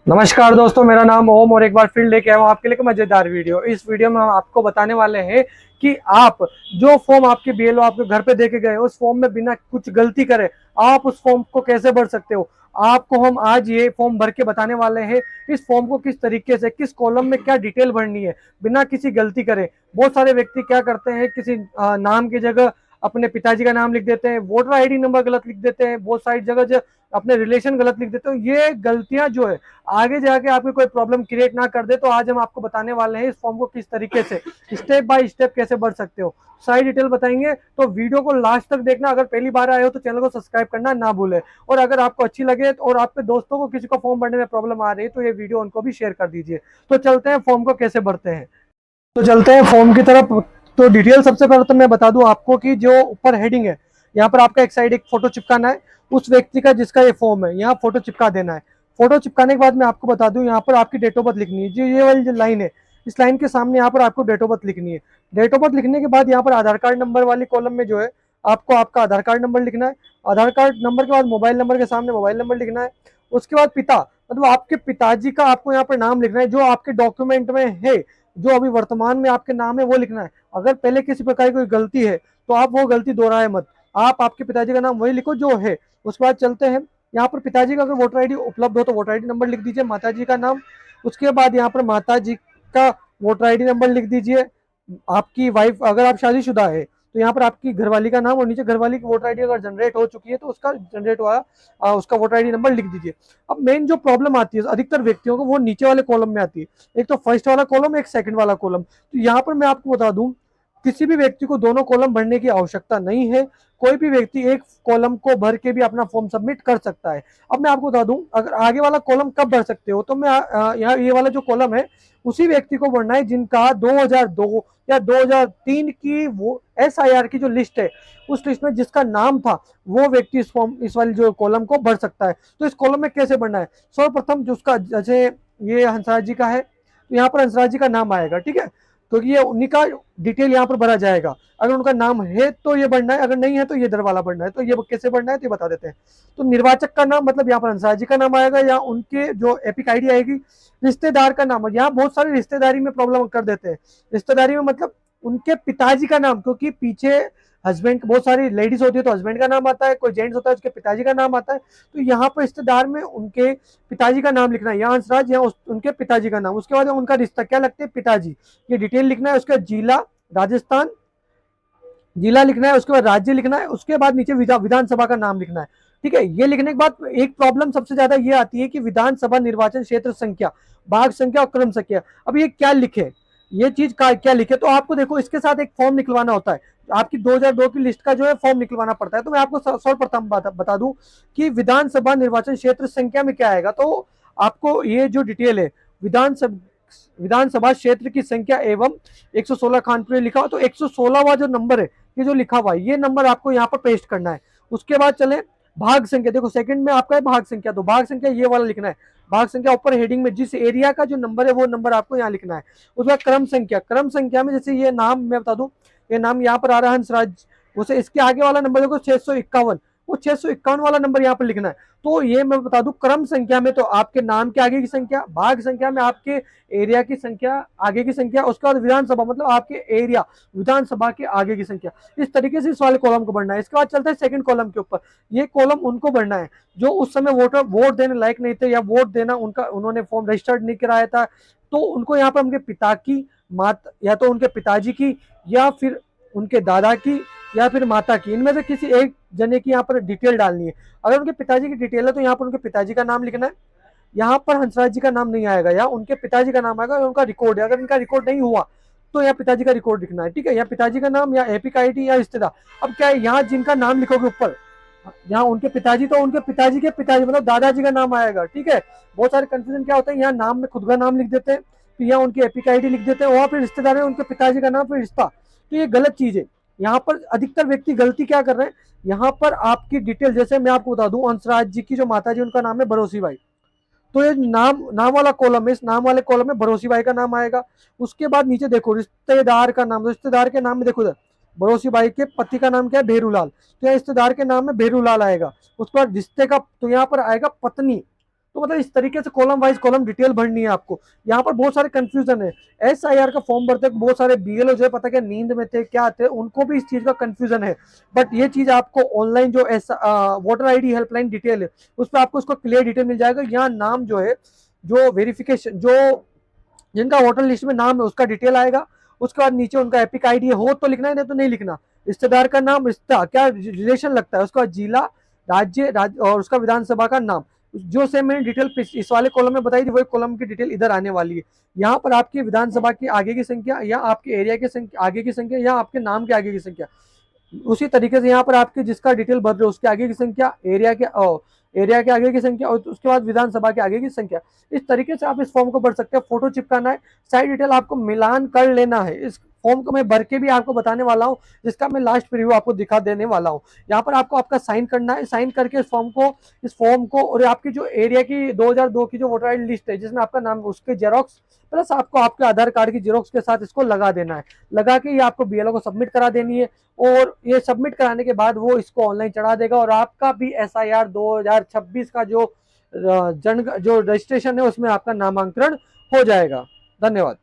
नमस्कार दोस्तों, मेरा नाम ओम और एक बार फिर लेके आया हूँ आपके लिए एक मजेदार वीडियो। इस वीडियो में हम आपको बताने वाले हैं कि आप जो फॉर्म आपके बीएलओ आपके घर पे देके गए उस फॉर्म में बिना कुछ गलती करे आप उस फॉर्म को कैसे भर सकते हो। आपको हम आज ये फॉर्म भर के बताने वाले हैं। इस फॉर्म को किस तरीके से किस कॉलम में क्या डिटेल भरनी है बिना किसी गलती करे। बहुत सारे व्यक्ति क्या करते हैं, किसी नाम की जगह अपने पिताजी का नाम लिख देते हैं, वोटर आईडी नंबर गलत लिख देते हैं, बहुत सारी जगह जो अपने रिलेशन गलत लिख देते हैं। ये गलतियां जो है आगे जाके आपकी कोई प्रॉब्लम क्रिएट ना कर दे। तो आज हम आपको बताने वाले हैं इस फॉर्म को किस तरीके से स्टेप बाय स्टेप कैसे भर सकते हो, सारी डिटेल बताएंगे। तो वीडियो को लास्ट तक देखना। अगर पहली बार आए हो तो चैनल को सब्सक्राइब करना ना भूले। और अगर आपको अच्छी लगे और आपके दोस्तों को किसी को फॉर्म भरने में प्रॉब्लम आ रही है तो ये वीडियो उनको भी शेयर कर दीजिए। तो चलते हैं फॉर्म को कैसे भरते हैं। तो चलते हैं फॉर्म की तरफ। तो डिटेल सबसे पहले तो मैं बता दूं आपको कि जो ऊपर हेडिंग है यहाँ पर आपका एक साइड एक फोटो चिपकाना है उस व्यक्ति का जिसका ये फॉर्म है, यहाँ फोटो चिपका देना है। फोटो चिपकाने के बाद मैं आपको बता दूं यहाँ पर आपकी डेट ऑफ बर्थ लिखनी है। जो ये वाली जो लाइन है इस लाइन के सामने यहाँ पर आपको डेट ऑफ बर्थ लिखनी है। डेट ऑफ बर्थ लिखने के बाद यहाँ पर आधार कार्ड नंबर वाली कॉलम में जो है आपको आपका आधार कार्ड नंबर लिखना है। आधार कार्ड नंबर के बाद मोबाइल नंबर के सामने मोबाइल नंबर लिखना है। उसके बाद पिता मतलब आपके पिताजी का आपको यहाँ पर नाम लिखना है जो आपके डॉक्यूमेंट में है, जो अभी वर्तमान में आपके नाम है वो लिखना है। अगर पहले किसी प्रकार की कोई गलती है तो आप वो गलती दोहराए मत, आप आपके पिताजी का नाम वही लिखो जो है। उसके बाद चलते हैं यहाँ पर पिताजी का अगर वोटर आईडी उपलब्ध हो तो वोटर आईडी नंबर लिख दीजिए, माताजी का नाम। उसके बाद यहाँ पर माताजी का वोटर आईडी नंबर लिख दीजिए। आपकी वाइफ अगर आप शादीशुदा है तो यहाँ पर आपकी घरवाली का नाम और नीचे घरवाली की वोटर आईडी अगर जनरेट हो चुकी है तो उसका जनरेट हुआ उसका वोटर आईडी नंबर लिख दीजिए। अब मेन जो प्रॉब्लम आती है अधिकतर व्यक्तियों को वो नीचे वाले कॉलम में आती है। एक तो फर्स्ट वाला कॉलम, एक सेकंड वाला कॉलम। तो यहाँ पर मैं आपको बता दूं किसी भी व्यक्ति को दोनों कॉलम भरने की आवश्यकता नहीं है। कोई भी व्यक्ति एक कॉलम को भर के भी अपना फॉर्म सबमिट कर सकता है। अब मैं आपको बता दूं अगर आगे वाला कॉलम कब भर सकते हो तो मैं यहाँ ये वाला जो कॉलम है उसी व्यक्ति को भरना है जिनका 2002 या 2003 की वो एसआईआर की जो लिस्ट है उस लिस्ट में जिसका नाम था वो व्यक्ति इस फॉर्म इस वाली जो कॉलम को भर सकता है। तो इस कॉलम में कैसे भरना है, सर्वप्रथम जो उसका जैसे ये हंसराज जी का है तो यहाँ पर हंसराज जी का नाम आएगा, ठीक है। तो ये उन्हीं का डिटेल यहाँ पर भरा जाएगा। अगर उनका नाम है तो ये बढ़ना है, अगर नहीं है तो ये दर वाला बढ़ना है। तो ये कैसे बढ़ना है तो ये बता देते हैं। तो निर्वाचक का नाम मतलब यहाँ पर हंसराज जी का नाम आएगा या उनके जो एपिक आईडी आएगी। रिश्तेदार का नाम, यहाँ बहुत सारी रिश्तेदारी में प्रॉब्लम कर देते हैं। रिश्तेदारी में मतलब उनके पिताजी का नाम, क्योंकि पीछे हस्बैंड बहुत सारी लेडीज होती है तो हस्बैंड का नाम आता है, कोई जेंट्स होता है उसके पिताजी का नाम आता है। तो यहाँ पर रिश्तेदार में उनके पिताजी का नाम लिखना है, यहाँ हंसराज यहाँ उनके पिताजी का नाम। उसके बाद उनका रिश्ता क्या लगते हैं पिताजी, ये डिटेल लिखना है। उसके बाद जिला राजस्थान जिला लिखना है, उसके बाद राज्य लिखना है, उसके बाद नीचे विधानसभा का नाम लिखना है। ठीक है, ये लिखने के बाद एक प्रॉब्लम सबसे ज्यादा ये आती है कि विधानसभा निर्वाचन क्षेत्र संख्या, भाग संख्या और क्रम संख्या। अब ये क्या लिखे, ये चीज क्या लिखे। तो आपको देखो इसके साथ एक फॉर्म निकलवाना होता है। आपकी 2002 की लिस्ट का जो है फॉर्म निकलवाना पड़ता है। तो मैं आपको सर्वप्रथम बता दूं कि विधानसभा निर्वाचन क्षेत्र संख्या में क्या आएगा। तो आपको ये जो डिटेल है विधानसभा क्षेत्र की संख्या एवं 116 खानपुर लिखा हो तो 116वां जो नंबर है ये जो लिखा हुआ है ये नंबर आपको यहाँ पर पेस्ट करना है। उसके बाद चले भाग संख्या, देखो सेकंड में आपका है भाग संख्या, तो भाग संख्या ये वाला लिखना है। भाग संख्या ऊपर हेडिंग में जिस एरिया का जो नंबर है वो नंबर आपको यहाँ लिखना है। उसके बाद क्रम संख्या, क्रम संख्या में जैसे ये नाम मैं बता दूं, ये नाम यहाँ पर आ रहा है हंसराज, उसे इसके आगे वाला नंबर देखो 651, वो 651 वाला नंबर यहाँ पर लिखना है। तो ये मैं बता दूं क्रम संख्या में तो आपके नाम के आगे की संख्या, भाग संख्या में आपके एरिया की संख्या आगे की संख्या, उसके बाद विधानसभा मतलब आपके एरिया विधानसभा के आगे की संख्या। इस तरीके से इस वाले कॉलम को बढ़ना है। इसके बाद चलता है सेकंड कॉलम के ऊपर। ये कॉलम उनको बढ़ना है जो उस समय वोटर वोट देने लायक नहीं थे या वोट देना उनका उन्होंने फॉर्म रजिस्टर्ड नहीं कराया था। तो उनको यहाँ पर उनके पिता की माता या तो उनके पिताजी की या फिर उनके दादा की या फिर माता की, इनमें से किसी एक जने की यहाँ पर डिटेल डालनी है। अगर उनके पिताजी की डिटेल है तो यहाँ पर उनके पिताजी का नाम लिखना है। यहाँ पर हंसराज जी का नाम नहीं आएगा, यहाँ उनके पिताजी का नाम आएगा, उनका रिकॉर्ड है। अगर इनका रिकॉर्ड नहीं हुआ तो यहाँ पिताजी का रिकॉर्ड लिखना है। ठीक है, यहाँ पिताजी का नाम या एपिक आईडी या रिश्तेदार। अब क्या है, यहाँ जिनका नाम लिखोगे ऊपर, यहाँ उनके पिताजी तो उनके पिताजी के पिताजी मतलब दादाजी का नाम आएगा। ठीक है, बहुत सारे कंफ्यूजन क्या होता है, यहाँ नाम में खुद का नाम लिख देते हैं फिर यहाँ उनकी एपिक आईडी लिख देते हैं, वहां फिर रिश्तेदार है उनके पिताजी का नाम फिर रिश्ता। तो ये गलत चीज है। यहाँ पर अधिकतर व्यक्ति गलती क्या कर रहे हैं, यहाँ पर आपकी डिटेल जैसे मैं आपको बता दूं हंसराज जी की जो माता जी उनका नाम है भरोसी बाई। तो ये नाम नाम वाला कॉलम है, इस नाम वाले कॉलम में भरोसी बाई का नाम आएगा। उसके बाद नीचे देखो रिश्तेदार का नाम, रिश्तेदार के नाम में देखो इधर भरोसी बाई के पति का नाम क्या है भेरूलाल, तो यहाँ रिश्तेदार के नाम में भेरूलाल आएगा। उसके बाद रिश्ते का तो यहाँ पर आएगा पत्नी, तो मतलब इस तरीके से कॉलम वाइज कॉलम डिटेल भरनी है आपको। यहाँ पर बहुत सारे कंफ्यूजन है। SIR का फॉर्म भरते बहुत सारे BLO जो है पता क्या नींद में थे क्या थे, उनको भी इस चीज का कंफ्यूजन है। बट ये चीज आपको ऑनलाइन जो वोटर ID हेल्पलाइन डिटेल है उस पर आपको उसको क्लियर डिटेल मिल जाएगा। यहाँ नाम जो है, जो वेरिफिकेशन, जो जिनका वोटर लिस्ट में नाम है उसका डिटेल आएगा। उसके बाद नीचे उनका एपिक ID हो तो लिखना है, नहीं तो नहीं लिखना। रिश्तेदार का नाम, रिश्ता क्या रिलेशन लगता है, उसका जिला, राज्य और उसका विधानसभा का नाम, जो सेम मैंने डिटेल इस वाले कॉलम में बताई थी वही कॉलम की डिटेल इधर आने वाली है। यहाँ पर आपकी विधानसभा की आगे की संख्या, या आपके एरिया के आगे की संख्या, या आपके नाम के आगे की संख्या। उसी तरीके से यहाँ पर आपके जिसका डिटेल भर रहे हो उसके आगे की संख्या, एरिया के आगे की संख्या, और उसके बाद विधानसभा के आगे की संख्या। इस तरीके से आप इस फॉर्म को भर सकते हैं। फोटो चिपकाना है, साइड डिटेल आपको मिलान कर लेना है। इस फॉर्म को मैं भर के भी आपको बताने वाला हूँ, जिसका मैं लास्ट प्रीव्यू आपको दिखा देने वाला हूँ। यहाँ पर आपको आपका साइन करना है, साइन करके इस फॉर्म को और आपकी जो एरिया की 2002 की जो वोटर आई लिस्ट है जिसमें आपका नाम, उसके जेरोक्स प्लस आपको आपके आधार कार्ड की जेरोक्स के साथ इसको लगा देना है। लगा के ये आपको BLO को सबमिट करा देनी है, और ये सबमिट कराने के बाद वो इसको ऑनलाइन चढ़ा देगा, और आपका भी SIR 2026 का जो रजिस्ट्रेशन है उसमें आपका नामांकन हो जाएगा। धन्यवाद।